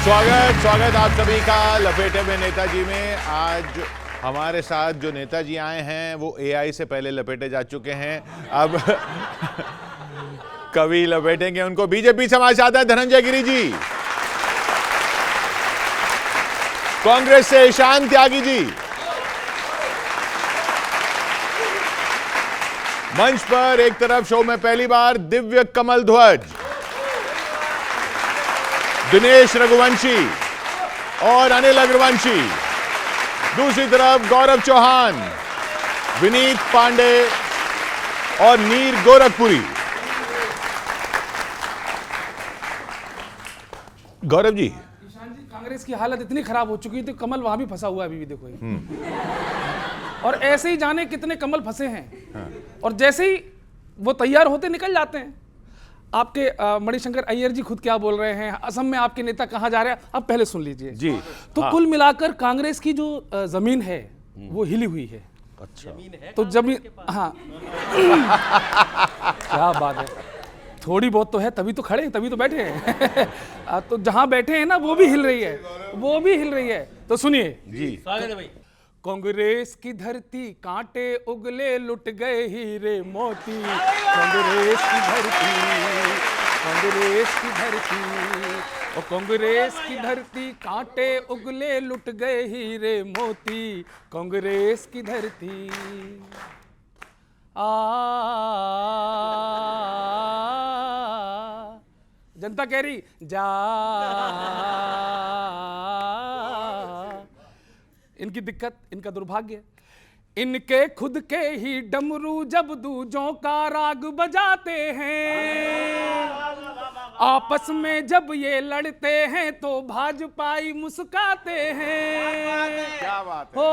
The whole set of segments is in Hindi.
स्वागत आप सभी का लपेटे में नेताजी में। आज हमारे साथ जो नेताजी आए हैं वो एआई से पहले लपेटे जा चुके हैं, अब कवि लपेटेंगे उनको। बीजेपी समाज से आता है धनंजय गिरी जी, कांग्रेस से ईशान त्यागी जी, मंच पर एक तरफ शो में पहली बार दिव्य कमल ध्वज, दिनेश रघुवंशी और अनिल अग्रवंशी, दूसरी तरफ गौरव चौहान, विनीत पांडे और नीर गोरखपुरी। गौरव जी, ईशान जी, कांग्रेस की हालत इतनी खराब हो चुकी है तो कमल वहां भी फंसा हुआ है अभी भी, देखो ये। और ऐसे ही जाने कितने कमल फंसे हैं। और जैसे ही वो तैयार होते निकल जाते हैं। आपके मणिशंकर अय्यर जी खुद क्या बोल रहे हैं, असम में आपके नेता कहां जा रहे हैं, आप पहले सुन लीजिए जी। तो कुल मिलाकर कांग्रेस की जो जमीन है वो हिली हुई है। अच्छा, तो जमीन, हाँ क्या बात है, थोड़ी बहुत तो है, तभी तो खड़े हैं, तभी तो बैठे हैं। तो जहां बैठे हैं ना वो भी हिल रही है, वो भी हिल रही है। तो सुनिए जी। स्वागत है भाई। कांग्रेस की धरती कांटे उगले लुट गए हीरे मोती। कांग्रेस की धरती, कांग्रेस की धरती, और कांग्रेस की धरती कांटे उगले लुट गए हीरे मोती। कांग्रेस की धरती जनता कह रही जा। इनकी दिक्कत, इनका दुर्भाग्य, इनके खुद के ही डमरू जब दूजों का राग बजाते हैं, आपस में जब ये लड़ते हैं तो भाजपाई मुस्काते हैं। क्या बात है। हो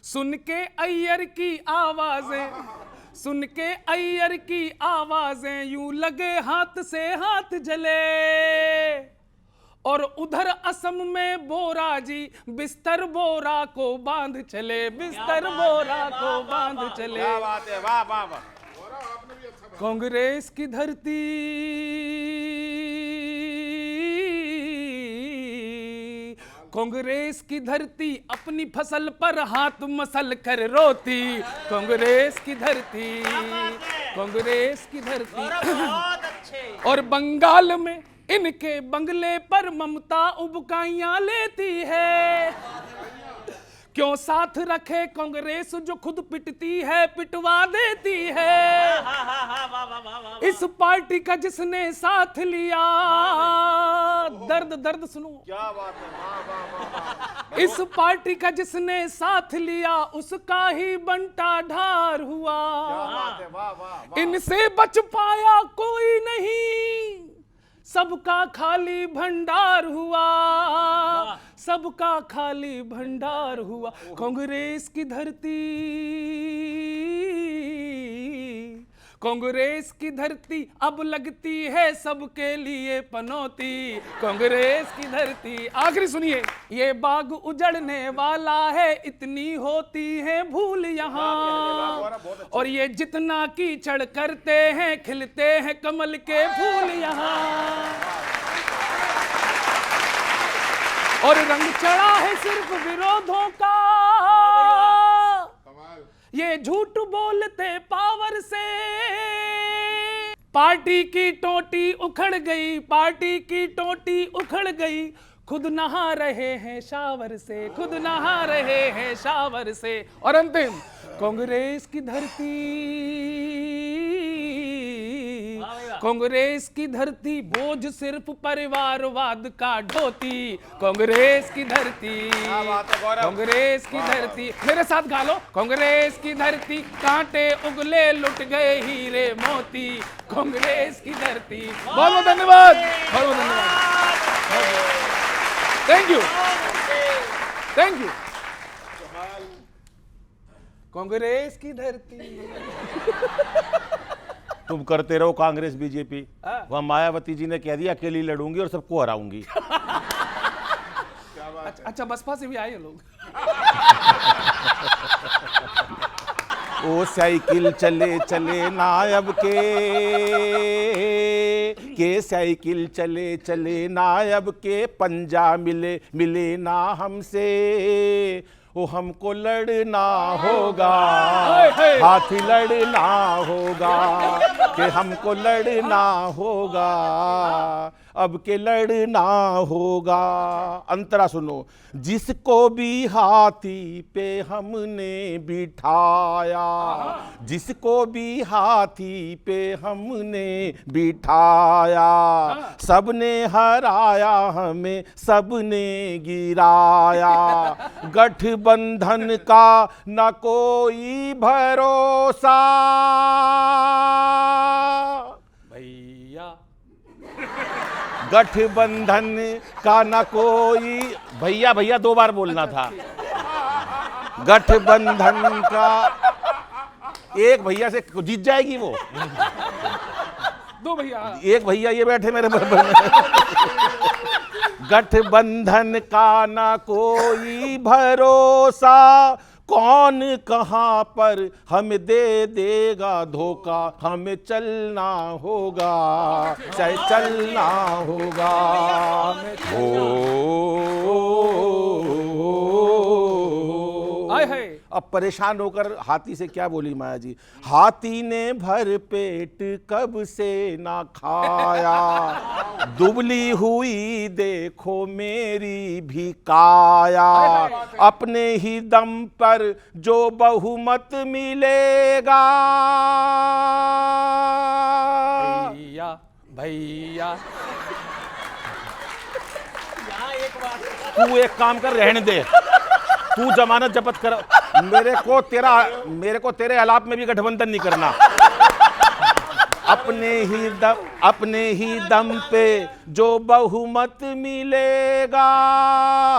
सुन के अय्यर की आवाजें, सुन के अय्यर की आवाजें यूं लगे हाथ से हाथ जले। और उधर असम में बोरा जी बिस्तर बोरा को बांध चले, बिस्तर बोरा को बांध चले। क्या बात है, वाह वाह वाह। कांग्रेस की धरती, कांग्रेस की धरती अपनी फसल पर हाथ मसल कर रोती। कांग्रेस की धरती, कांग्रेस की धरती। बहुत अच्छे। और बंगाल में इनके बंगले पर ममता उबकाइयां लेती है। क्यों साथ रखे कांग्रेस जो खुद पिटती है, पिटवा देती है। इस पार्टी का जिसने साथ लिया, दर्द दर्द सुनो, क्या बात है, वाह वाह वाह। इस पार्टी का जिसने साथ लिया उसका ही बंटा ढार हुआ। क्या बात है, वाह वाह। इनसे बच पाया कोई नहीं, सबका खाली भंडार हुआ, सबका खाली भंडार हुआ। कांग्रेस की धरती, कांग्रेस की धरती अब लगती है सबके लिए पनौती। कांग्रेस की धरती, आखिरी सुनिए, ये बाग उजड़ने वाला है, इतनी होती है भूल यहाँ। और ये जितना कीचड़ करते हैं खिलते हैं कमल के फूल यहाँ। और रंग चढ़ा है सिर्फ विरोधों का, ये झूठ बोलते पावर से। पार्टी की टोटी उखड़ गई, पार्टी की टोटी उखड़ गई, खुद नहा रहे हैं शावर से, खुद नहा रहे हैं शावर से। और अंतिम, कांग्रेस की धरती, कांग्रेस की धरती बोझ सिर्फ परिवारवाद का ढोती। कांग्रेस की धरती, कांग्रेस की धरती, मेरे साथ गा लो। कांग्रेस की धरती कांटे उगले लुट गए हीरे मोती। कांग्रेस की धरती। बहुत बहुत धन्यवाद, बहुत बहुत धन्यवाद। Thank you, thank you. Congress की धरती। तुम करते रहो कांग्रेस बीजेपी। वहां मायावती जी ने कह दिया अकेली लड़ूंगी और सबको हराऊंगी। अच्छा, बसपा से भी आए लोग। ओ साइकिल चले चले नायब के साइकिल चले चले नायब के, पंजा मिले मिले ना हमसे, वो हमको लड़ना होगा, हाथी लड़ना होगा, कि हमको लड़ना होगा, अब के लड़ना होगा। अंतरा सुनो, जिसको भी हाथी पे हमने बिठाया, जिसको भी हाथी पे हमने बिठाया, सबने हराया हमें, सबने गिराया, गठबंधन का न कोई भरोसा। भैया गठबंधन का न कोई, भैया भैया 2 बार बोलना था। गठबंधन का, एक भैया से जीत जाएगी वो। 2 भैया, एक भैया ये बैठे मेरे बराबर में। गठबंधन का न कोई भरोसा, कौन कहां पर हमें दे देगा धोखा, हमें चलना होगा, चाहे चलना होगा। आए है। अब परेशान होकर हाथी से क्या बोली माया जी, हाथी ने भर पेट कब से ना खाया, दुबली हुई देखो मेरी भी काया, अपने ही दम पर जो बहुमत मिलेगा। भैया भैया तू एक काम कर, रहने दे, तू जमानत जब्त कर, मेरे को तेरे हालात में भी गठबंधन नहीं करना। अपने ही दम पे जो बहुमत मिलेगा,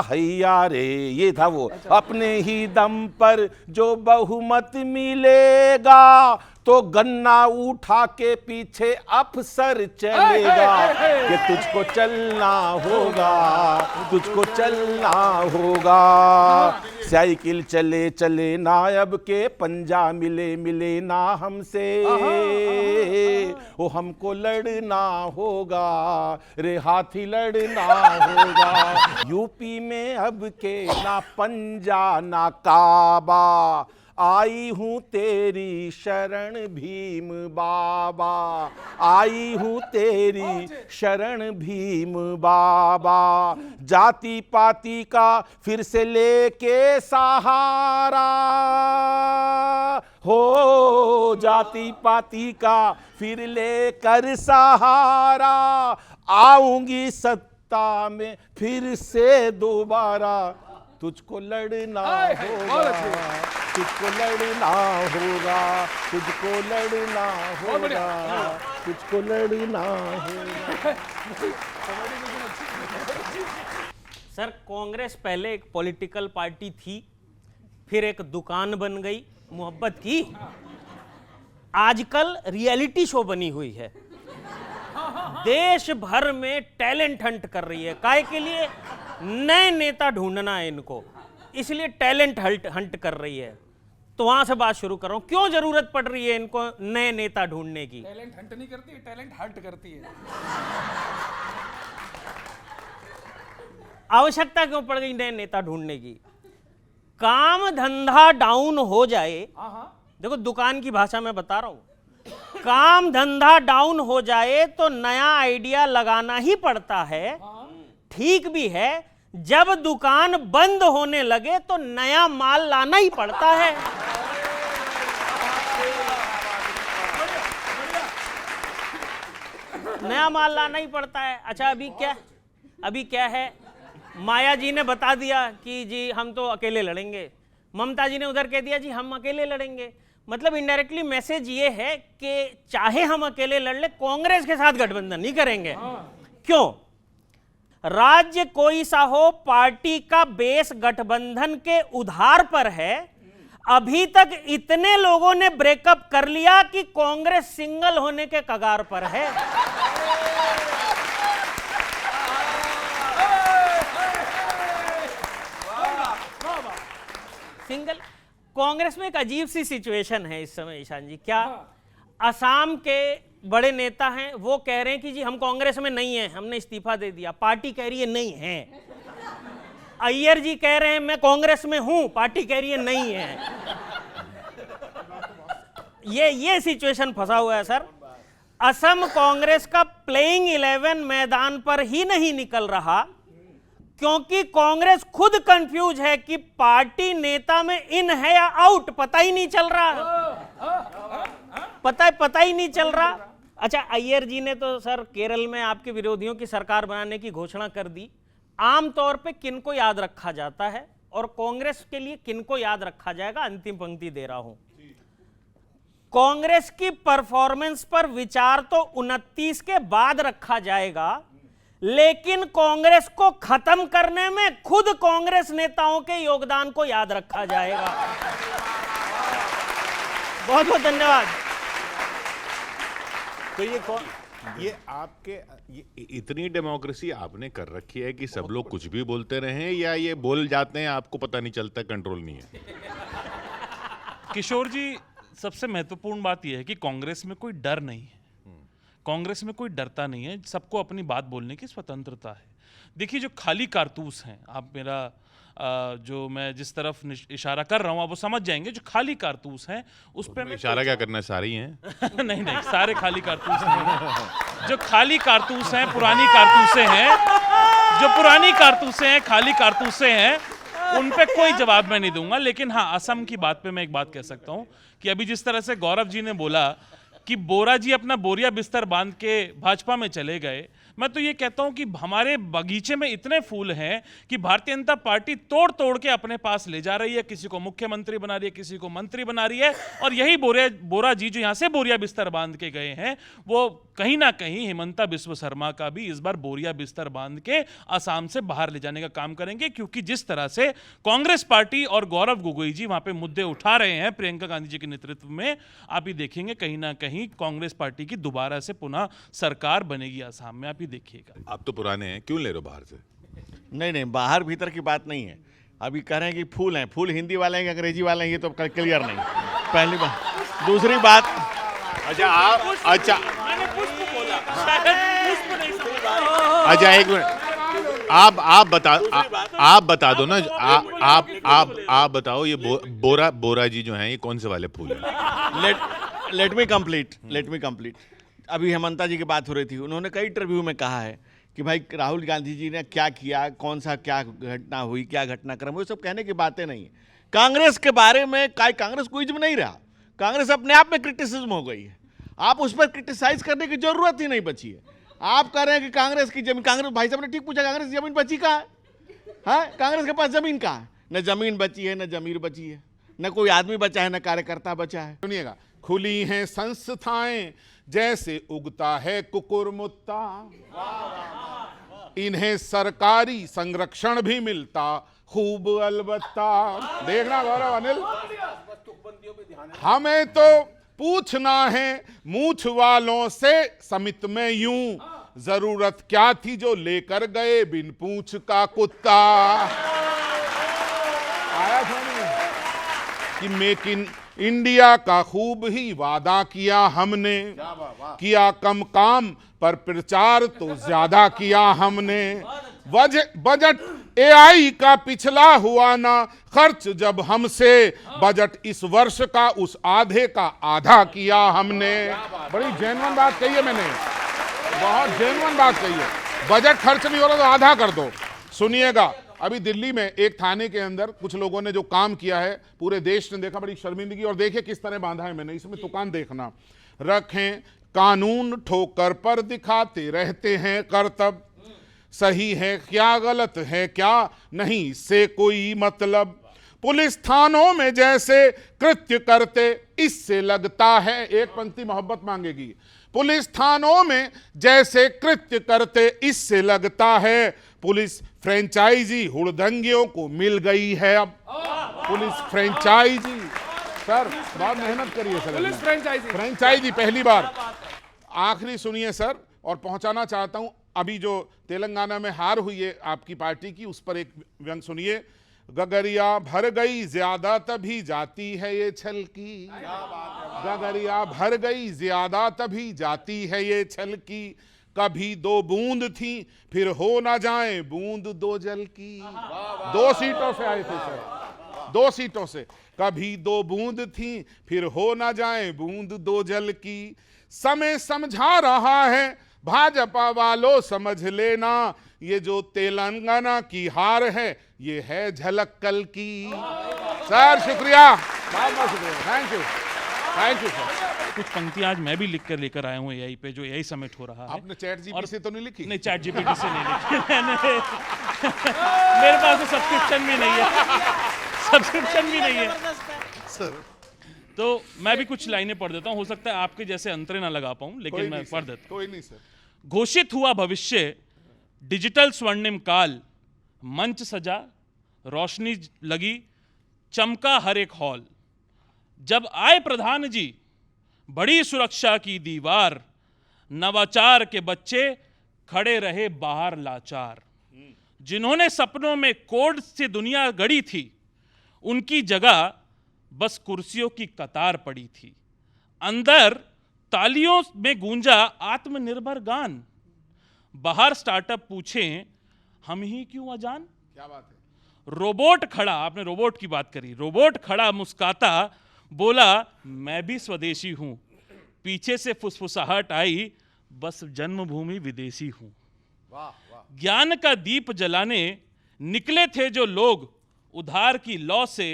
हैया रे, ये था वो। अपने ही दम पर जो बहुमत मिलेगा, तो गन्ना उठा के पीछे अफसर चलेगा, कि तुझको चलना होगा, तुझको चलना होगा। साइकिल चले चले नायब के, पंजा मिले मिले ना हमसे, वो हमको लड़ना होगा, रे हाथी लड़ना होगा। यूपी में अब के ना पंजा ना काबा, आई हूँ तेरी शरण भीम बाबा, आई हूँ तेरी शरण भीम बाबा। जाति पाति का फिर से लेके सहारा, हो जाति पाति का फिर लेकर सहारा, आऊंगी सत्ता में फिर से दोबारा, तुझको लड़ना होगा, तुझको लड़ना होगा, तुझको लड़ना होगा, तुझको लड़ना होगा। सर, कांग्रेस पहले एक पॉलिटिकल पार्टी थी, फिर एक दुकान बन गई मोहब्बत की, आजकल रियलिटी शो बनी हुई है। देश भर में टैलेंट हंट कर रही है। काहे के लिए? नए नेता ढूंढना है इनको, इसलिए टैलेंट हंट कर रही है। तो वहां से बात शुरू कर रहा हूं, क्यों जरूरत पड़ रही है इनको नए नेता ढूंढने की? टैलेंट हंट नहीं करती, टैलेंट हंट करती है। आवश्यकता क्यों पड़ गई नए नेता ढूंढने की? काम धंधा डाउन हो जाए, देखो दुकान की भाषा में बता रहा हूं, काम धंधा डाउन हो जाए तो नया आइडिया लगाना ही पड़ता है। ठीक भी है, जब दुकान बंद होने लगे तो नया माल लाना ही पड़ता है। नया माल लाना ही पड़ता है। अच्छा, अभी क्या है, माया जी ने बता दिया कि जी हम तो अकेले लड़ेंगे, ममता जी ने उधर कह दिया जी हम अकेले लड़ेंगे। मतलब इनडायरेक्टली मैसेज ये है कि चाहे हम अकेले लड़ ले, कांग्रेस के साथ गठबंधन नहीं करेंगे। क्यों? राज्य कोई सा हो, पार्टी का बेस गठबंधन के उधार पर है। अभी तक इतने लोगों ने ब्रेकअप कर लिया कि कांग्रेस सिंगल होने के कगार पर है। सिंगल कांग्रेस में एक अजीब सी सिचुएशन है इस समय ईशान जी। क्या असम के बड़े नेता हैं, वो कह रहे हैं कि जी हम कांग्रेस में नहीं हैं, हमने इस्तीफा दे दिया। पार्टी कह रही है नहीं है। अय्यर जी कह रहे हैं मैं कांग्रेस में हूं, पार्टी कह रही है नहीं है। ये सिचुएशन फंसा हुआ है सर। असम कांग्रेस का प्लेइंग 11 मैदान पर ही नहीं निकल रहा, क्योंकि कांग्रेस खुद कंफ्यूज है कि पार्टी नेता में इन है या आउट, पता ही नहीं चल रहा। पता ही नहीं चल रहा। अच्छा, अय्यर जी ने तो सर केरल में आपके विरोधियों की सरकार बनाने की घोषणा कर दी। आमतौर पे किनको याद रखा जाता है और कांग्रेस के लिए किनको याद रखा जाएगा? अंतिम पंक्ति दे रहा हूं। कांग्रेस की परफॉर्मेंस पर विचार तो 29 के बाद रखा जाएगा, लेकिन कांग्रेस को खत्म करने में खुद कांग्रेस नेताओं के योगदान को याद रखा जाएगा। बहुत बहुत धन्यवाद। तो ये आपके ये इतनी डेमोक्रेसी आपने कर रखी है कि सब लोग कुछ भी बोलते रहे, या ये बोल जाते हैं आपको पता नहीं चलता, कंट्रोल नहीं है? किशोर जी, सबसे महत्वपूर्ण बात यह है कि कांग्रेस में कोई डर नहीं है। कांग्रेस में कोई डरता नहीं है, सबको अपनी बात बोलने की स्वतंत्रता है। देखिए, जो खाली कारतूस हैं, आप मेरा जो मैं जिस तरफ इशारा कर रहा हूँ आप वो समझ जाएंगे। जो खाली कारतूस हैं उस पे मैं इशारा क्या करना है, सारे ही हैं? नहीं, सारे खाली कारतूस नहीं। जो खाली कारतूस हैं, पुरानी कारतूसें हैं, जो पुरानी कारतूसें हैं, खाली कारतूसें हैं, उन पे कोई जवाब मैं नहीं दूंगा। लेकिन हाँ, असम की बात पे मैं एक बात कह सकता हूँ कि अभी जिस तरह से गौरव जी ने बोला कि बोरा जी अपना बोरिया बिस्तर बांध के भाजपा में चले गए, मैं तो ये कहता हूं कि हमारे बगीचे में इतने फूल हैं कि भारतीय जनता पार्टी तोड़ तोड़ के अपने पास ले जा रही है। किसी को मुख्यमंत्री बना रही है, किसी को मंत्री बना रही है। और यही बोरा जी जो यहां से बोरिया बिस्तर बांध के गए हैं, वो कहीं ना कहीं हिमंता बिस्व शर्मा का भी इस बार बोरिया बिस्तर बांध के असम से बाहर ले जाने का काम करेंगे। क्योंकि जिस तरह से कांग्रेस पार्टी और गौरव गोगोई जी वहां पे मुद्दे उठा रहे हैं प्रियंका गांधी जी के नेतृत्व में, आप ही देखेंगे कहीं ना कहीं कांग्रेस पार्टी की दोबारा से पुनः सरकार बनेगी असम में। आप ही देखिएगा। आप तो पुराने हैं, क्यों ले रहे हो बाहर से? नहीं, बाहर भीतर की बात नहीं है। अभी कह रहे हैं कि फूल हैं, फूल हिंदी वाले हैं कि अंग्रेजी वाले हैं, ये तो क्लियर नहीं। पहली बात। दूसरी बात, अच्छा मैंने पुष्प बोला, शायद पुष्प नहीं समझा। अच्छा, एक मिनट, आप बता दो ना। आप बताओ, ये बोरा जी जो हैं, ये कौन से वाले फूल हैं? Let me complete. अभी हेमंता जी की बात हो रही थी, उन्होंने कई इंटरव्यू में कहा है कि भाई राहुल गांधी जी ने क्या किया, कौन सा क्या घटना हुई, क्या घटनाक्रम, वो सब कहने की बातें नहीं है। कांग्रेस के बारे में कांग्रेस कोई इज्म नहीं रहा। कांग्रेस अपने आप में क्रिटिसिज्म हो गई है। आप उस पर क्रिटिसाइज करने की जरूरत ही नहीं बची है। आप कह रहे हैं कि कांग्रेस की जमीन, कांग्रेस, भाई साहब ने ठीक पूछा, कांग्रेस की जमीन बची कहाँ है? कांग्रेस के पास जमीन कहाँ है? न जमीन बची है, न जमीर बची है, न कोई आदमी बचा है, न कार्यकर्ता बचा है। सुनिएगा, खुली हैं संस्थाएं जैसे उगता है कुकुरमुत्ता, इन्हें सरकारी संरक्षण भी मिलता खूब अलबत्ता। देखना गौरव, अनिल, हमें तो पूछना है मूछ वालों से समित में यूं, जरूरत क्या थी जो लेकर गए बिन पूछ का कुत्ता। आया कि मेक इन इंडिया का खूब ही वादा किया हमने, किया कम काम पर प्रचार तो ज्यादा किया हमने। बजट एआई का पिछला हुआ ना खर्च जब हमसे, बजट इस वर्ष का उस आधे का आधा किया हमने। बड़ी जेन्युइन बात कही है मैंने, बहुत जेन्युइन बात कही है। बजट खर्च नहीं हो रहा तो आधा कर दो। सुनिएगा, अभी दिल्ली में एक थाने के अंदर कुछ लोगों ने जो काम किया है, पूरे देश ने देखा, बड़ी शर्मिंदगी। और देखिए किस तरह बांधा है मैंने, इसमें दुकान देखना। रखें कानून ठोकर पर दिखाते रहते हैं करतब, सही है क्या गलत है क्या नहीं इससे कोई मतलब। पुलिस थानों में जैसे कृत्य करते इससे लगता है, एक पंक्ति मोहब्बत मांगेगी। पुलिस थानों में जैसे कृत्य करते इससे लगता है, पुलिस फ्रेंचाइजी हुड़दंगियों को मिल गई है अब। पुलिस फ्रेंचाइजी, सर बहुत मेहनत करिए सर। पुलिस फ्रेंचाइजी पहली बार। आखिरी सुनिए सर, और पहुंचाना चाहता हूं, अभी जो तेलंगाना में हार हुई है आपकी पार्टी की, उस पर एक व्यंग सुनिए। गगरिया भर गई ज्यादा तभी जाती है ये छलकी, गगरिया भर गई ज्यादा तभी जाती है ये छलकी, कभी 2 बूंद थी फिर हो ना जाए बूंद 2 जल की। 2 सीटों से आए थे सर, 2 सीटों से। कभी 2 बूंद थी फिर हो ना जाए बूंद 2 जल की। समय समझा रहा है भाजपा वालों समझ लेना, ये जो तेलंगाना की हार है ये है झलक कल की। सर शुक्रिया, बहुत बहुत शुक्रिया, थैंक यू सर। कुछ पंक्तियां आज मैं भी लिख कर लेकर आया हूँ एआई पे, जो एआई सबमिट हो रहा है। आपने चैट जीपीटी से तो नहीं लिखी? नहीं, चैट जीपीटी से नहीं लिखी मैंने। मेरे पास तो सब्सक्रिप्शन भी नहीं है, सब्सक्रिप्शन भी नहीं है। तो मैं भी कुछ लाइनें पढ़ देता हूँ, हो सकता है आपके जैसे अंतरे ना लगा पाऊं, लेकिन मैं पढ़ देता हूँ। कोई नहीं सर। घोषित हुआ भविष्य, डिजिटल स्वर्णिम काल, मंच सजा, रोशनी लगी, चमका हर एक हॉल। जब आए प्रधान जी बड़ी सुरक्षा की दीवार, नवाचार के बच्चे खड़े रहे बाहर लाचार। जिन्होंने सपनों में कोड से दुनिया गढ़ी थी, उनकी जगह बस कुर्सियों की कतार पड़ी थी। अंदर तालियों में गूंजा आत्मनिर्भर गान, बाहर स्टार्टअप पूछें हम ही क्यों अजान। क्या बात है। रोबोट खड़ा, आपने रोबोट की बात करी, रोबोट खड़ा मुस्काता बोला मैं भी स्वदेशी हूं। पीछे से फुसफुसाहट आई, बस जन्मभूमि विदेशी हूं। ज्ञान का दीप जलाने निकले थे जो लोग, उधार की लौ से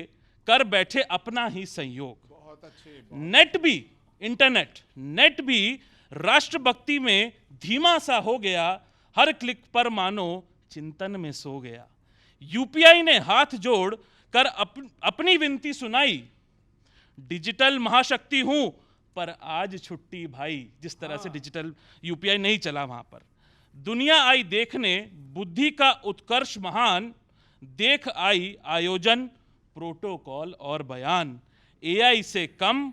कर बैठे अपना ही संयोग। बहुत अच्छे। नेट भी, इंटरनेट नेट भी राष्ट्रभक्ति में धीमा सा हो गया, हर क्लिक पर मानो चिंतन में सो गया। यूपीआई ने हाथ जोड़ कर अपनी विनती सुनाई, डिजिटल महाशक्ति हूं पर आज छुट्टी भाई। जिस तरह से डिजिटल यूपीआई नहीं चला वहां पर, दुनिया आई देखने बुद्धि का उत्कर्ष महान, देख आई आयोजन प्रोटोकॉल और बयान। एआई से कम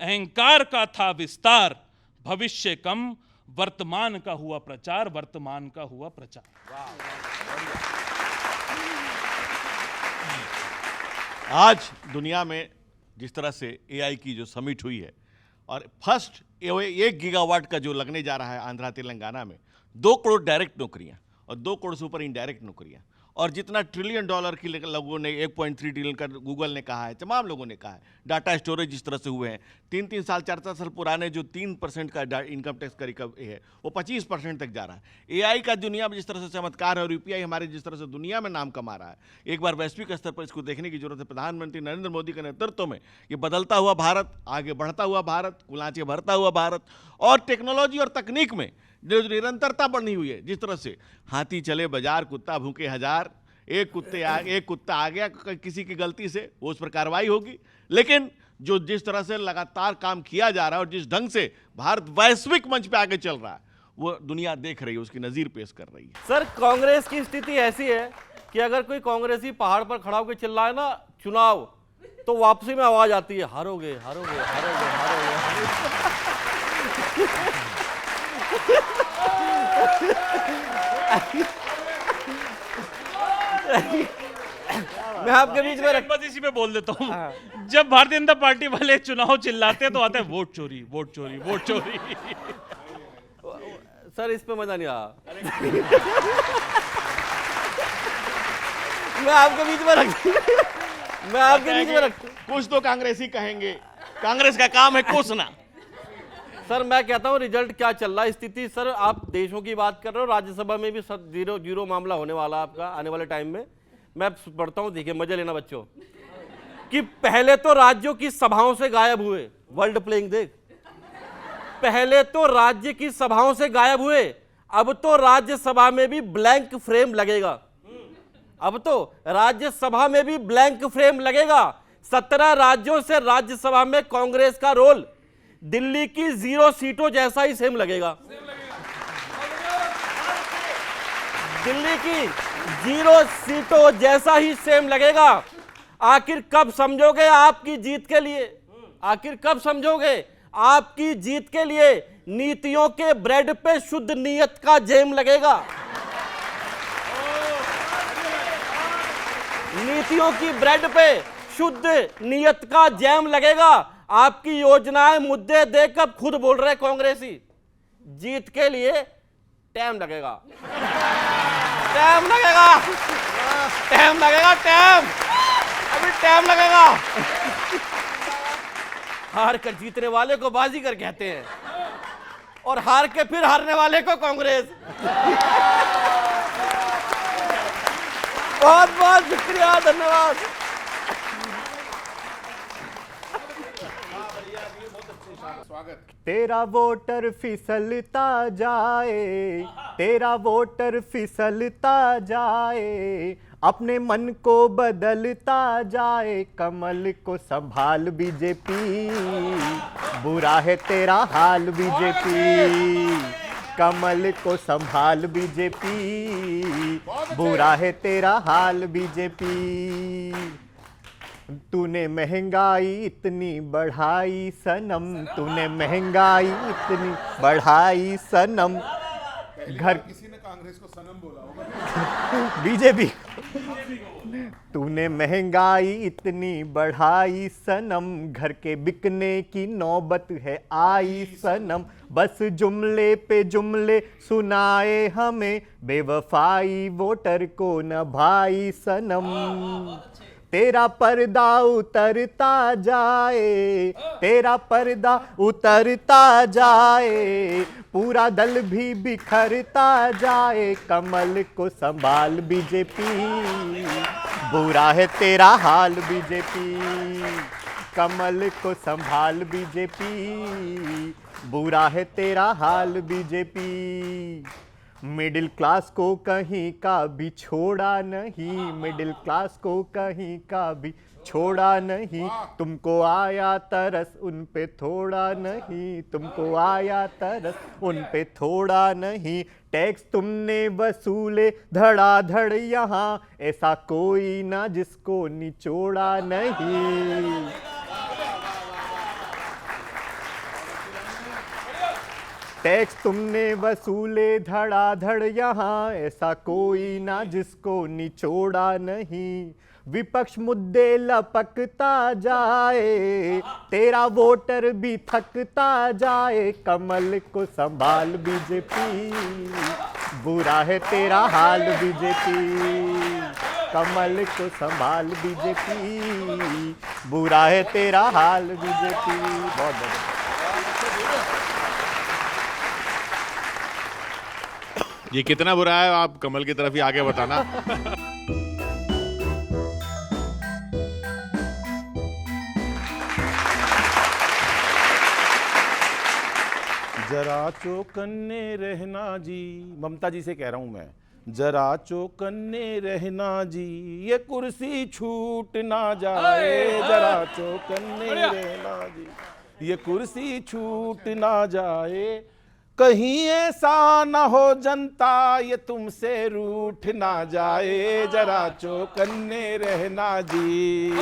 अहंकार का था विस्तार, भविष्य कम वर्तमान का हुआ प्रचार, वर्तमान का हुआ प्रचार। आज दुनिया में जिस तरह से एआई की जो समिट हुई है, और फर्स्ट 1 गीगावाट का जो लगने जा रहा है आंध्रा तेलंगाना में, 2 करोड़ डायरेक्ट नौकरियां और 2 करोड़ से ऊपर इनडायरेक्ट नौकरियां, और जितना $1 ट्रिलियन की लोगों ने 1.3 ट्रिलियन का गूगल ने कहा है, तमाम लोगों ने कहा है, डाटा स्टोरेज जिस तरह से हुए हैं, 3-3 साल 4-4 साल पुराने जो 3% का इनकम टैक्स का रिकवरी है वो 25% तक जा रहा है। एआई का दुनिया में जिस तरह से चमत्कार है, और यूपीआई हमारे जिस तरह से दुनिया में नाम कमा रहा है, एक बार वैश्विक स्तर पर इसको देखने की जरूरत है। प्रधानमंत्री नरेंद्र मोदी के नेतृत्व में ये बदलता हुआ भारत, आगे बढ़ता हुआ भारत, कुलांचे भरता हुआ भारत, और टेक्नोलॉजी और तकनीक में जो निरंतरता बनी हुई है, जिस तरह से हाथी चले बाजार कुत्ता भूखे हजार, एक कुत्ता आ गया किसी की गलती से, वो उस पर कार्रवाई होगी। लेकिन जो जिस तरह से लगातार काम किया जा रहा है और जिस ढंग से भारत वैश्विक मंच पे आगे चल रहा है, वो दुनिया देख रही है, उसकी नजीर पेश कर रही है। सर कांग्रेस की स्थिति ऐसी है कि अगर कोई कांग्रेसी पहाड़ पर खड़ा होकर चिल्लाए ना चुनाव, तो वापसी में आवाज आती है हारोगे हारोगे हारोगे हारोगे। मैं आपके बीच में बस इसी पे बोल देता हूँ, जब भारतीय जनता पार्टी वाले चुनाव चिल्लाते हैं तो आता है वोट चोरी वोट चोरी वोट चोरी। सर इस पे मजा नहीं आया। मैं आपके बीच में रख कुछ तो कांग्रेसी कहेंगे, कांग्रेस का काम है कोसना। सर मैं कहता हूं रिजल्ट क्या चल रहा है स्थिति। सर आप देशों की बात कर रहे हो, राज्यसभा में भी सर 0-0 मामला होने वाला है आपका आने वाले टाइम में। मैं पढ़ता हूं, देखिए मजे लेना बच्चों, कि पहले तो राज्यों की सभाओं से गायब हुए, वर्ल्ड प्लेइंग देख, पहले तो राज्य की सभाओं से गायब हुए, अब तो राज्यसभा में भी ब्लैंक फ्रेम लगेगा। अब तो राज्यसभा में भी ब्लैंक फ्रेम लगेगा। 17 राज्यों से राज्यसभा में कांग्रेस का रोल दिल्ली की 0 सीटों जैसा ही सेम लगेगा। दिल्ली की 0 सीटों जैसा ही सेम लगेगा। आखिर कब समझोगे आपकी जीत के लिए, आखिर कब समझोगे आपकी जीत के लिए नीतियों के ब्रेड पे शुद्ध नीयत का जैम लगेगा। नीतियों की ब्रेड पे शुद्ध नियत का जैम लगेगा। आपकी योजनाएं मुद्दे देखकर खुद बोल रहे कांग्रेसी, जीत के लिए टाइम लगेगा, टाइम लगेगा, टाइम लगेगा, टाइम अभी टाइम लगेगा। हार कर जीतने वाले को बाजीगर कहते हैं और हार के फिर हारने वाले को कांग्रेस। बहुत बहुत शुक्रिया, धन्यवाद। तेरा वोटर फिसलता जाए, तेरा वोटर फिसलता जाए, अपने मन को बदलता जाए, कमल को संभाल बीजेपी, बुरा है तेरा हाल बीजेपी, कमल को संभाल बीजेपी, बुरा है तेरा हाल बीजेपी। तूने महंगाई इतनी बढ़ाई सनम, तूने महंगाई इतनी बढ़ाई सनम, घर किसी ने कांग्रेस को सनम बोला होगा। बीजेपी। तूने महंगाई इतनी बढ़ाई सनम, घर के बिकने की नौबत है आई सनम, बस जुमले पे जुमले सुनाए हमें, बेवफाई वोटर को न भाई सनम। तेरा पर्दा उतरता जाए, तेरा पर्दा उतरता जाए, पूरा दल भी बिखरता जाए, कमल को संभाल बीजेपी, बुरा है तेरा हाल बीजेपी, कमल को संभाल बीजेपी, बुरा है तेरा हाल बीजेपी। मिडिल क्लास को कहीं का भी छोड़ा नहीं, मिडिल क्लास को कहीं का भी छोड़ा नहीं, तुमको आया तरस उन पे थोड़ा नहीं, तुमको आया तरस उन पे थोड़ा नहीं, टैक्स तुमने वसूले धड़ाधड़ यहाँ, ऐसा कोई ना जिसको निचोड़ा नहीं। टैक्स तुमने वसूले धड़ाधड़ यहाँ, ऐसा कोई ना जिसको निचोड़ा नहीं, विपक्ष मुद्दे लपकता जाए, तेरा वोटर भी थकता जाए, कमल को संभाल बीजेपी, बुरा है तेरा हाल बीजेपी, कमल को संभाल बीजेपी, बुरा है तेरा हाल बीजेपी। बहुत बहुत ये कितना बुरा है, आप कमल की तरफ ही आगे बताना। जरा चौकन्ने रहना जी, ममता जी से कह रहा हूं मैं, जरा चौकन्ने रहना जी, ये कुर्सी छूट ना जाए, जरा चौकन्ने रहना जी, ये कुर्सी छूट ना जाए, कहीं ऐसा ना हो जनता ये तुमसे रूठ ना जाए, जरा चौकन्ने रहना जी।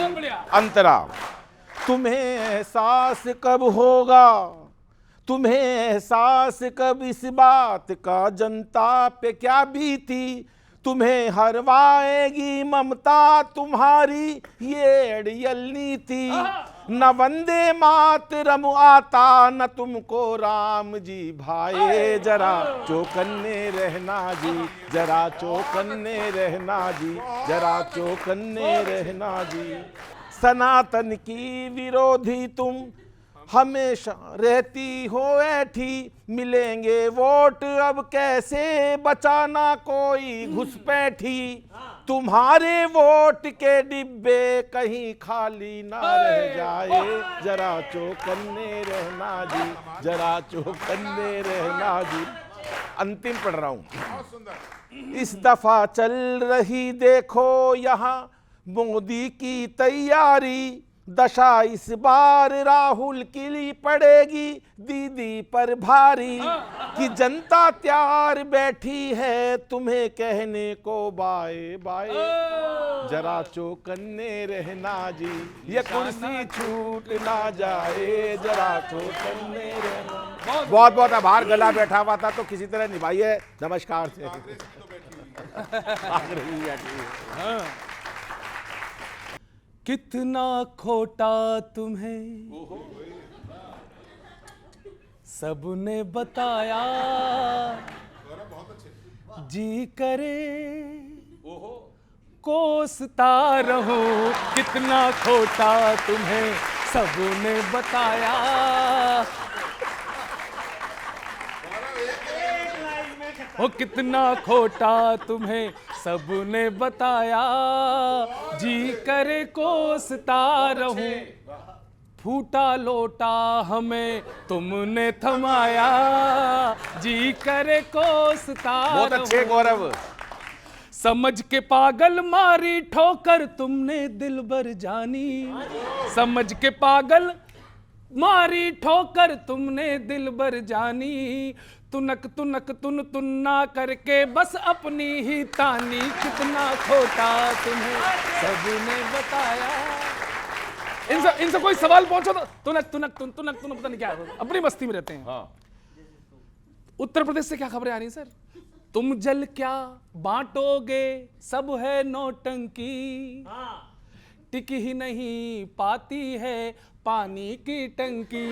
अंतरा, तुम्हें एहसास कब होगा, तुम्हें एहसास कब इस बात का जनता पे क्या बीती, तुम्हें हरवाएगी ममता तुम्हारी ये अड़ियल नीति, न वंदे मातरम आता न तुमको राम जी भाए, जरा चौकन्ने रहना जी, जरा चौकन्ने रहना जी, जरा चौकन्ने रहना जी। सनातन की विरोधी तुम हमेशा रहती हो ऐठी, मिलेंगे वोट अब कैसे बचाना कोई घुसपैठी, तुम्हारे वोट के डिब्बे कहीं खाली ना रह जाए, जरा चौकन्ने रहना जी, जरा चौकन्ने रहना जी। अंतिम पढ़ रहा हूं। इस दफा चल रही देखो यहाँ मोदी की तैयारी, दशा इस बार राहुल की ली पड़ेगी दीदी पर भारी, कि जनता तैयार बैठी है तुम्हें कहने को बाय बाय, जरा चौकन्ने रहना जी, ये कुर्सी छूट ना जाए, जरा चौकन्ने रहना। बहुत बहुत आभार, गला बैठा हुआ था तो किसी तरह निभाइए। नमस्कार से। कितना खोटा तुम्हें सबने बताया, जी करे कोसता रहूं, कितना खोटा तुम्हें सबने बताया। ओ कितना खोटा तुम्हें सबने बताया, जी करे कोसता रहूं, फूटा लोटा हमें तुमने थमाया, जी करे कोसता बहुत अच्छे रहूं। गौरव। समझ के पागल मारी ठोकर तुमने दिलबर जानी, समझ के पागल मारी ठोकर तुमने दिलबर जानी, तुनक तुनक तुन तुन्ना करके बस अपनी ही तानी, कितना खोटा तुम्हें सबने बताया। इनसे कोई सवाल पूछो तो तुनक तुनक तुन तुनक तुन पता नहीं क्या है, अपनी मस्ती में रहते हैं। उत्तर प्रदेश से क्या खबरें आ रही सर? तुम जल क्या बांटोगे, सब है नौटंकी, टिक ही नहीं पाती है पानी की टंकी।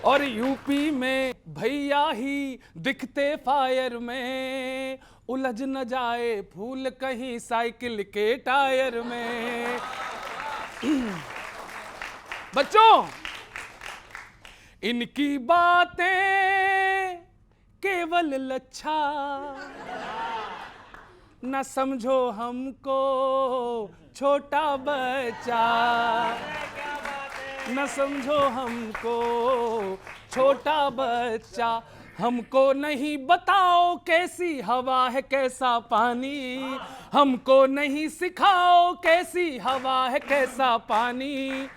और यूपी में भैया ही दिखते फायर में, उलझ न जाए फूल कहीं साइकिल के टायर में। बच्चों, इनकी बातें केवल लच्छा, न समझो हमको छोटा बच्चा, न समझो हमको छोटा बच्चा। हमको नहीं बताओ कैसी हवा है कैसा पानी, हमको नहीं सिखाओ कैसी हवा है कैसा पानी,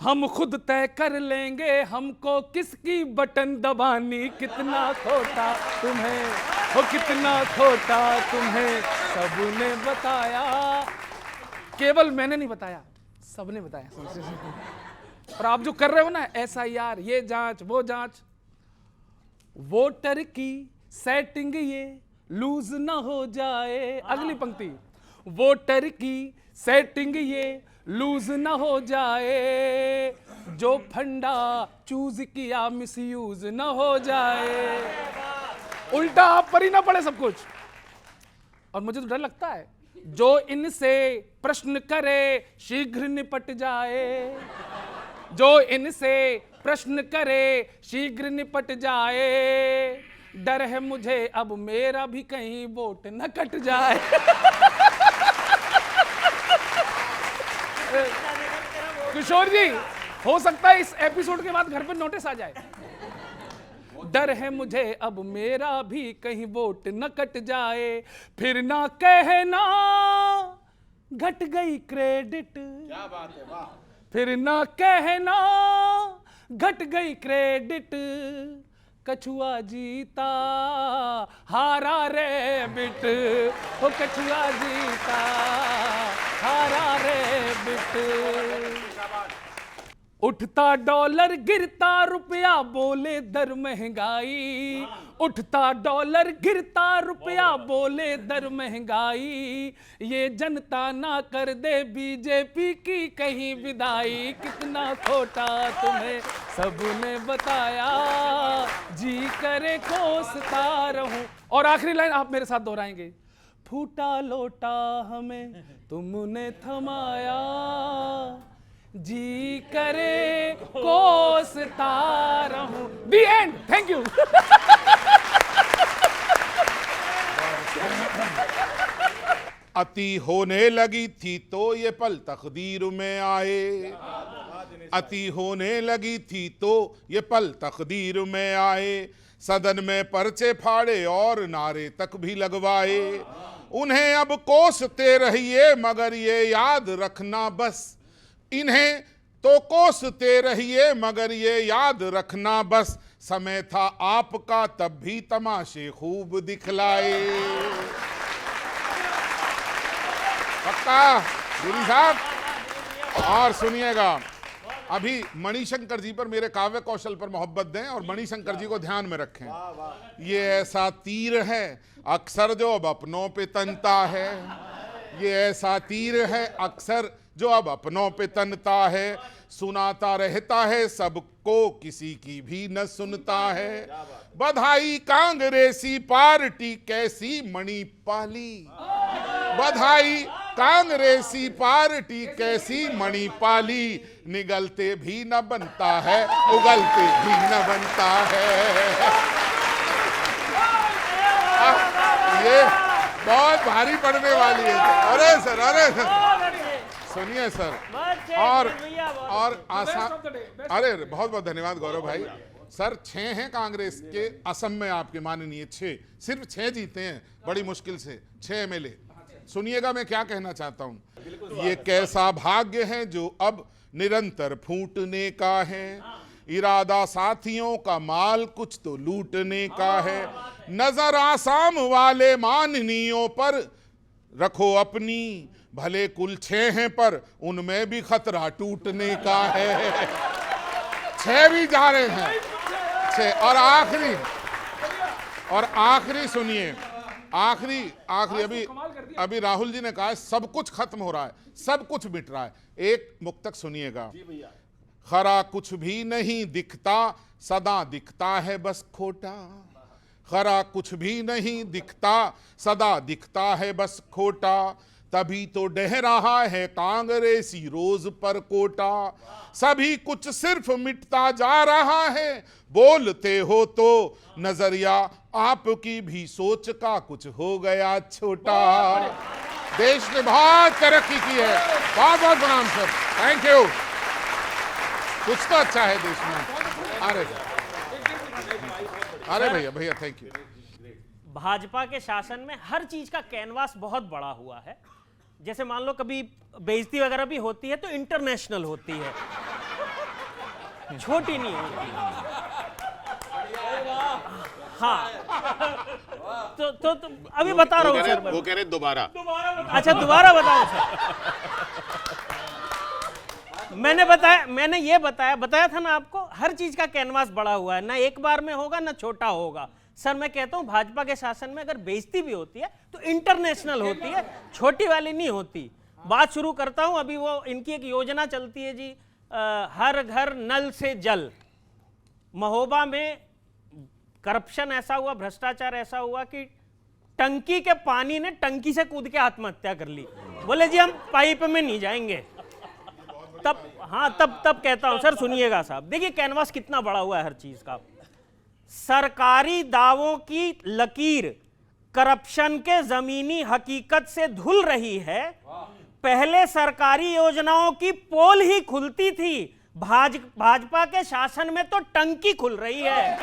हम खुद तय कर लेंगे हमको किसकी बटन दबानी। कितना खोटा तुम्हें, हो कितना खोटा तुम्हें सबने बताया। केवल मैंने नहीं बताया, सबने बताया। और आप जो कर रहे हो ना SIR, ये जांच वो जांच, वोटर की सेटिंग ये लूज ना हो जाए। अगली पंक्ति, वोटर की सेटिंग ये लूज ना हो जाए, जो फंडा चूज किया मिसयूज ना हो जाए। उल्टा आप पर ही ना पड़े सब कुछ। और मुझे तो डर लगता है जो इनसे प्रश्न करे शीघ्र निपट जाए, जो इनसे प्रश्न करे शीघ्र निपट जाए। डर है मुझे अब मेरा भी कहीं वोट न कट जाए। किशोर जी, हो सकता है इस एपिसोड के बाद घर पे नोटिस आ जाए। डर है मुझे अब मेरा भी कहीं वोट न कट जाए, फिर ना कहना घट गई क्रेडिट। क्या बात है, वाह। फिर ना कहना घट गई क्रेडिट, कछुआ जीता हारा रे बिट, हो कछुआ जीता हारा रे बिट। उठता डॉलर गिरता रुपया बोले दर महंगाई, उठता डॉलर गिरता रुपया बोले दर महंगाई। ये जनता ना कर दे बीजेपी की कहीं विदाई। कितना खोटा तुम्हें सबने बताया, जी करे कोसता रहूं। और आखिरी लाइन आप मेरे साथ दोहराएंगे, फूटा लोटा हमें तुमने थमाया, जी करे कोसता रहूं। दी एंड, थैंक यू। अति होने लगी थी तो ये पल तकदीर में आए, अति होने लगी थी तो ये पल तकदीर में आए। सदन में पर्चे फाड़े और नारे तक भी लगवाए। उन्हें अब कोसते रहिए मगर ये याद रखना बस, इन्हें तो कोसते रहिए मगर ये याद रखना बस, समय था आपका तब भी तमाशे खूब दिखलाए। पक्का गुरु साहब। और सुनिएगा, अभी मणिशंकर जी पर, मेरे काव्य कौशल पर मोहब्बत दें और मणिशंकर जी को ध्यान में रखें। ये ऐसा तीर है अक्सर जो अब अपनों पे तनता है, ये ऐसा तीर है अक्सर जो अब अपनों पे तनता है, सुनाता रहता है सबको, किसी की भी न सुनता है। बधाई कांग्रेसी पार्टी कैसी मणिपाली, बधाई कांग्रेसी पार्टी कैसी मणिपाली, निगलते भी न बनता है, उगलते भी न बनता है। ये बहुत भारी पड़ने वाली है। अरे सर सुनिए सर, और आसाम, अरे बहुत बहुत धन्यवाद गौरव भाई। सर 6 हैं कांग्रेस के असम में, आपके माननीय 6, सिर्फ 6 जीते हैं बड़ी मुश्किल से, 6 एमएलए। सुनिएगा मैं क्या कहना चाहता हूं। ये कैसा भाग्य है जो अब निरंतर फूटने का है, इरादा साथियों का माल कुछ तो लूटने का है। नजर आसाम वाले माननीयों पर रखो अपनी, भले कुल 6 हैं पर उनमें भी खतरा टूटने का है। 6 भी जा रहे हैं, 6। और आखिरी सुनिए, आखिरी अभी राहुल जी ने कहा है सब कुछ खत्म हो रहा है, सब कुछ मिट रहा है। एक मुक्तक सुनिएगा। खरा कुछ भी नहीं दिखता, सदा दिखता है बस खोटा। खरा कुछ भी नहीं दिखता, सदा दिखता है बस खोटा। तभी तो डह रहा है कांग्रेसी रोज पर कोटा। सभी कुछ सिर्फ मिटता जा रहा है, बोलते हो तो नजरिया आपकी भी सोच का कुछ हो गया छोटा। देश ने बहुत तरक्की की है, बहुत बहुत प्रणाम सर, थैंक यू। कुछ तो अच्छा है देश में। अरे भैया थैंक यू। भाजपा के शासन में हर चीज का कैनवास बहुत बड़ा हुआ है। जैसे मान लो कभी बेइज्जती वगैरह भी होती है तो इंटरनेशनल होती है, छोटी नहीं होती। हाँ तो अभी बता रहा हूँ सर। वो कह रहे दोबारा। अच्छा दोबारा बताओ सर। मैंने ये बताया था ना आपको, हर चीज का कैनवास बड़ा हुआ है, ना एक बार में होगा ना छोटा होगा। सर मैं कहता हूं भाजपा के शासन में अगर बेइज्जती भी होती है तो इंटरनेशनल होती है, छोटी वाली नहीं होती। बात शुरू करता हूं। अभी वो इनकी एक योजना चलती है जी, हर घर नल से जल। महोबा में करप्शन ऐसा हुआ, भ्रष्टाचार ऐसा हुआ कि टंकी के पानी ने टंकी से कूद के आत्महत्या कर ली। बोले जी हम पाइप में नहीं जाएंगे। तब कहता हूं सर, सुनिएगा साहब, देखिए कैनवास कितना बड़ा हुआ है हर चीज का। सरकारी दावों की लकीर करप्शन के जमीनी हकीकत से धुल रही है। पहले सरकारी योजनाओं की पोल ही खुलती थी, भाजपा के शासन में तो टंकी खुल रही है।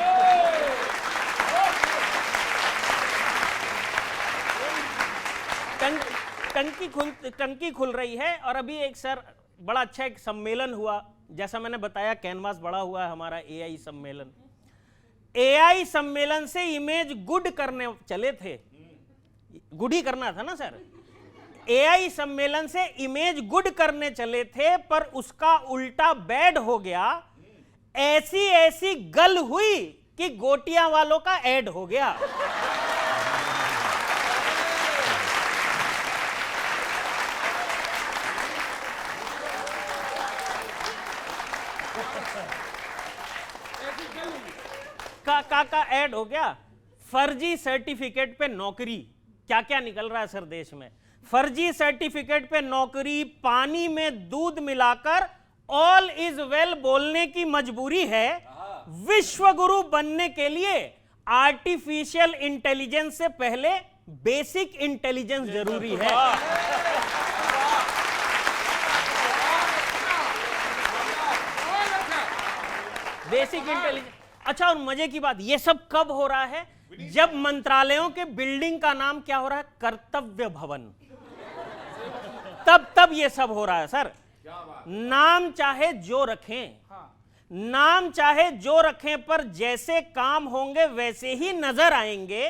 टंकी खुल रही है। और अभी एक सर बड़ा अच्छा एक सम्मेलन हुआ, जैसा मैंने बताया कैनवास बड़ा हुआ है हमारा एआई सम्मेलन। एआई सम्मेलन से इमेज गुड करने चले थे, गुड ही करना था ना सर। एआई सम्मेलन से इमेज गुड करने चले थे पर उसका उल्टा बैड हो गया। ऐसी गल हुई कि गोटियां वालों का ऐड हो गया। का ऐड हो गया। फर्जी सर्टिफिकेट पे नौकरी, क्या क्या निकल रहा है सर देश में। फर्जी सर्टिफिकेट पे नौकरी, पानी में दूध मिलाकर ऑल इज वेल बोलने की मजबूरी है। विश्व गुरु बनने के लिए आर्टिफिशियल इंटेलिजेंस से पहले बेसिक इंटेलिजेंस जरूरी है। Basic intelligence. अच्छा, और मजे की बात, ये सब कब हो रहा है? जब मंत्रालयों के बिल्डिंग का नाम क्या हो रहा है? कर्तव्य भवन। तब ये सब हो रहा है सर। नाम चाहे जो रखें, नाम चाहे जो रखें, पर जैसे काम होंगे वैसे ही नजर आएंगे।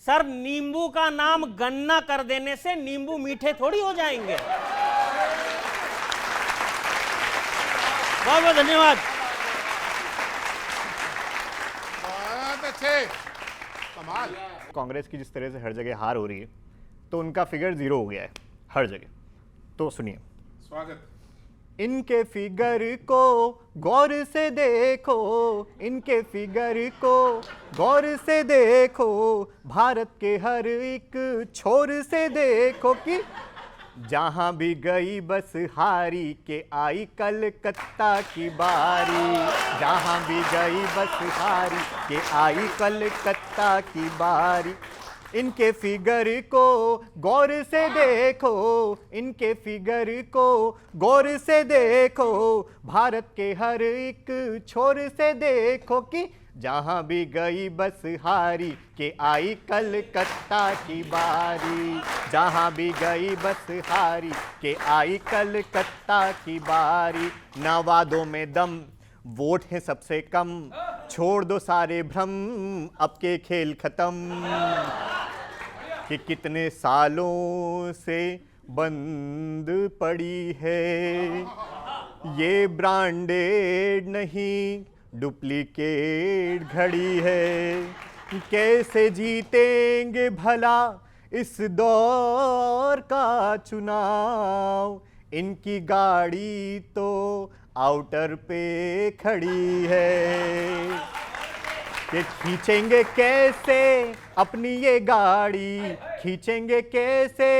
सर नींबू का नाम गन्ना कर देने से नींबू मीठे थोड़ी हो जाएंगे। बहुत बहुत धन्यवाद। कांग्रेस की जिस तरह से हर जगह हार हो रही है तो उनका फिगर 0 हो गया है। हर जगह। तो सुनिए, स्वागत। इनके फिगर को गौर से देखो, इनके फिगर को गौर से देखो, भारत के हर एक छोर से देखो कि जहां भी गई बस हारी के आई कलकत्ता की बारी, जहां भी गई बस हारी के आई कलकत्ता की बारी। इनके फिगर को गौर से देखो, इनके फिगर को गौर से देखो, भारत के हर एक छोर से देखो कि जहां भी गई बस हारी के आई कलकत्ता की बारी, जहां भी गई बस हारी के आई कलकत्ता की बारी। ना वादों में दम, वोट है सबसे कम, छोड़ दो सारे भ्रम, अब के खेल खत्म। कि कितने सालों से बंद पड़ी है ये ब्रांडेड नहीं डुप्लीकेट घड़ी है, कैसे जीतेंगे भला इस दौर का चुनाव, इनकी गाड़ी तो आउटर पे खड़ी है। कि खींचेंगे कैसे अपनी ये गाड़ी, खींचेंगे कैसे,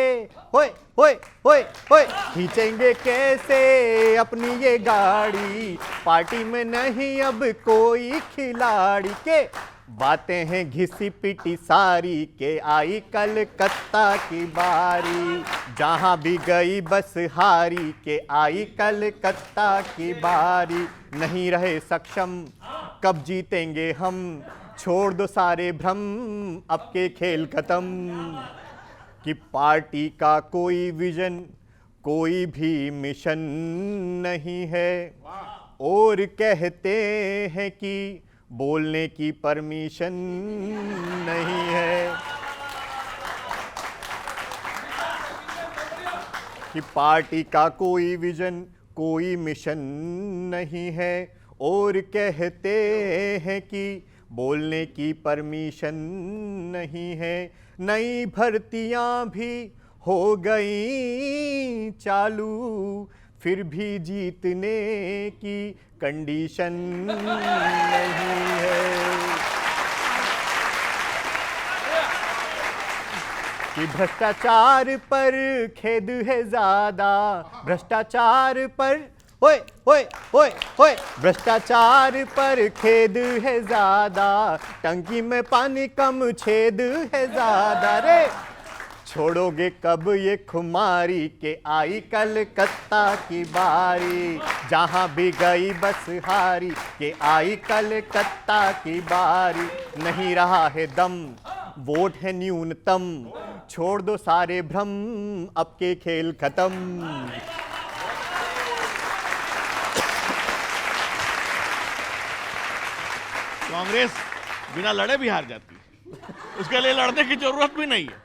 होए होए होए होए, खींचेंगे कैसे अपनी ये गाड़ी, पार्टी में नहीं अब कोई खिलाड़ी। के बातें हैं घिसी पिटी सारी के आई कलकत्ता की बारी, जहां भी गई बस हारी के आई कलकत्ता की बारी। नहीं रहे सक्षम कब जीतेंगे हम, छोड़ दो सारे भ्रम, अब के खेल खत्म। कि पार्टी का कोई विजन कोई भी मिशन नहीं है, और कहते हैं कि बोलने की परमिशन नहीं है। कि पार्टी का कोई विजन कोई मिशन नहीं है, और कहते हैं कि बोलने की परमिशन नहीं है। नई भर्तियां भी हो गई चालू, फिर भी जीतने की कंडीशन नहीं है। कि भ्रष्टाचार पर खेद है ज्यादा, भ्रष्टाचार पर होए होए होए होए, भ्रष्टाचार पर खेद है ज्यादा, टंकी में पानी कम छेद है ज्यादा। रे छोड़ोगे कब ये खुमारी के आई कलकत्ता की बारी, जहां भी गई बस हारी के आई कलकत्ता की बारी। नहीं रहा है दम, वोट है न्यूनतम, छोड़ दो सारे भ्रम, अब के खेल खत्म। कांग्रेस बिना लड़े भी हार जाती है, उसके लिए लड़ने की जरूरत भी नहीं है।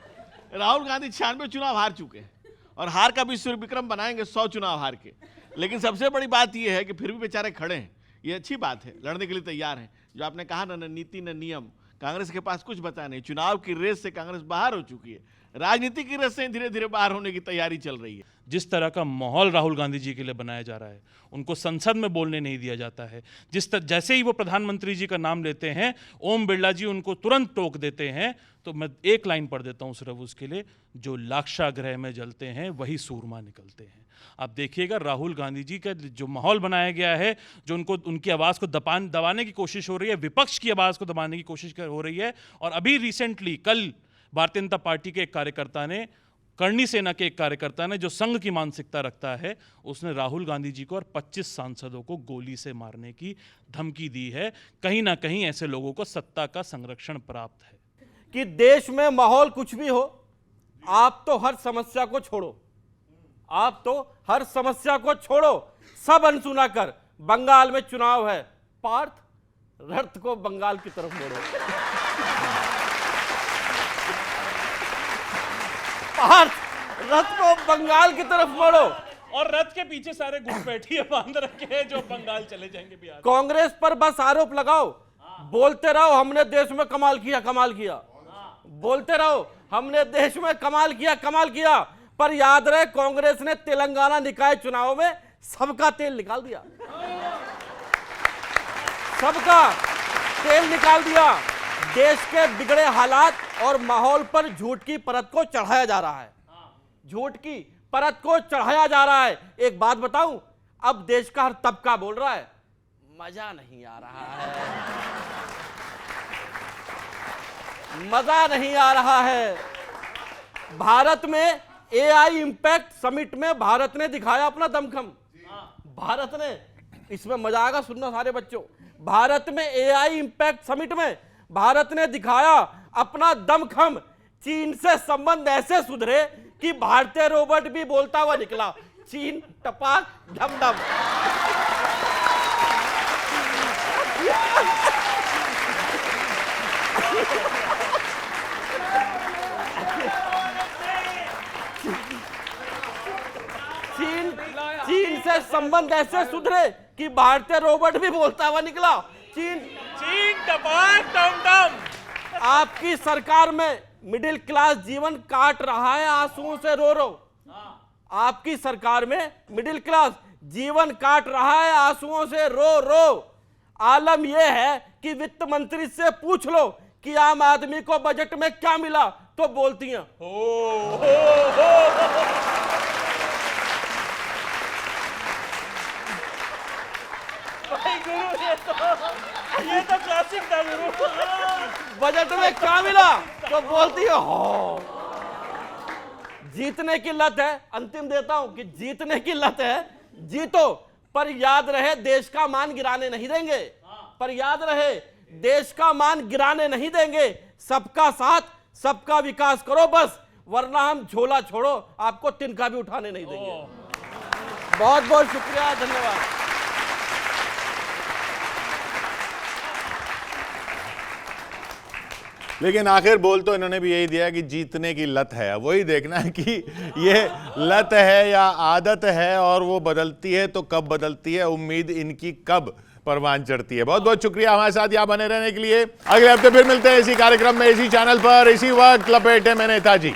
राहुल गांधी 96 चुनाव हार चुके हैं और हार का विश्व विक्रम बनाएंगे 100 चुनाव हार के। लेकिन सबसे बड़ी बात यह है कि फिर भी बेचारे खड़े हैं, ये अच्छी बात है, लड़ने के लिए तैयार हैं। जो आपने कहा ना, नीति न नियम, कांग्रेस के पास कुछ बचा नहीं। चुनाव की रेस से कांग्रेस बाहर हो चुकी है, राजनीति की रेस से धीरे धीरे बाहर होने की तैयारी चल रही है। जिस तरह का माहौल राहुल गांधी जी के लिए बनाया जा रहा है, उनको संसद में बोलने नहीं दिया जाता है। जैसे ही वो प्रधानमंत्री जी का नाम लेते हैं, ओम बिरला जी उनको तुरंत टोक देते हैं। तो मैं एक लाइन पढ़ देता हूं सिर्फ उसके लिए, जो लाक्षागृह में जलते हैं वही सूरमा निकलते हैं। आप देखिएगा राहुल गांधी जी का जो माहौल बनाया गया है, जो उनको उनकी आवाज़ को दबाने की कोशिश हो रही है, विपक्ष की आवाज़ को दबाने की कोशिश हो रही है। और अभी रिसेंटली कल भारतीय जनता पार्टी के एक कार्यकर्ता ने, करणी सेना के एक कार्यकर्ता ने, जो संघ की मानसिकता रखता है, उसने राहुल गांधी जी को और 25 सांसदों को गोली से मारने की धमकी दी है। कहीं ना कहीं ऐसे लोगों को सत्ता का संरक्षण प्राप्त है। कि देश में माहौल कुछ भी हो, आप तो हर समस्या को छोड़ो, आप तो हर समस्या को छोड़ो, सब अनसुना कर। बंगाल में चुनाव है, पार्थ रथ को बंगाल की तरफ मोड़ो, पार्थ रथ को बंगाल की तरफ मोड़ो। और रथ के पीछे सारे घुसपैठिए बांध रखे हैं जो बंगाल चले जाएंगे बिहार। कांग्रेस पर बस आरोप लगाओ, बोलते रहो हमने देश में कमाल किया, कमाल किया, बोलते रहो हमने देश में कमाल किया, कमाल किया। पर याद रहे कांग्रेस ने तेलंगाना निकाय चुनाव में सबका तेल निकाल दिया, सबका तेल निकाल दिया। देश के बिगड़े हालात और माहौल पर झूठ की परत को चढ़ाया जा रहा है, झूठ की परत को चढ़ाया जा रहा है। एक बात बताऊं, अब देश का हर तबका बोल रहा है मजा नहीं आ रहा है, मजा नहीं आ रहा है। भारत में एआई इंपैक्ट समिट में भारत ने दिखाया अपना दमखम, भारत ने, इसमें मजा आएगा सुनना सारे बच्चों। भारत में एआई इंपैक्ट समिट में भारत ने दिखाया अपना दमखम। चीन से संबंध ऐसे सुधरे कि भारतीय रोबोट भी बोलता हुआ निकला, चीन टपाक धम धम। चीन से संबंध ऐसे सुधरे कि भारतीय रोबोट भी बोलता हुआ निकला, चीन टपाक टम टम। आपकी सरकार में मिडिल क्लास जीवन काट रहा है आंसुओं से रो रो, आपकी सरकार में मिडिल क्लास जीवन काट रहा है आंसुओं से रो रो। आलम यह है कि वित्त मंत्री से पूछ लो कि आम आदमी को बजट में क्या मिला, तो बोलती हैं ये तो क्लासिक था गुरु। बजट में क्या मिला तो बोलती है हो। जीतने की लत है, अंतिम देता हूं कि जीतने की लत है, जीतो, पर याद रहे देश का मान गिराने नहीं देंगे, पर याद रहे देश का मान गिराने नहीं देंगे। सबका साथ सबका विकास करो बस, वरना हम झोला छोड़ो आपको तिनका भी उठाने नहीं देंगे। बहुत बहुत शुक्रिया, धन्यवाद। लेकिन आखिर बोल तो इन्होंने भी यही दिया कि जीतने की लत है। वही देखना है कि ये लत है या आदत है, और वो बदलती है तो कब बदलती है, उम्मीद इनकी कब परवान चढ़ती है। बहुत बहुत शुक्रिया हमारे साथ यहाँ बने रहने के लिए। अगले हफ्ते फिर मिलते हैं इसी कार्यक्रम में, इसी चैनल पर, इसी वक्त। लपेटे में नेताजी।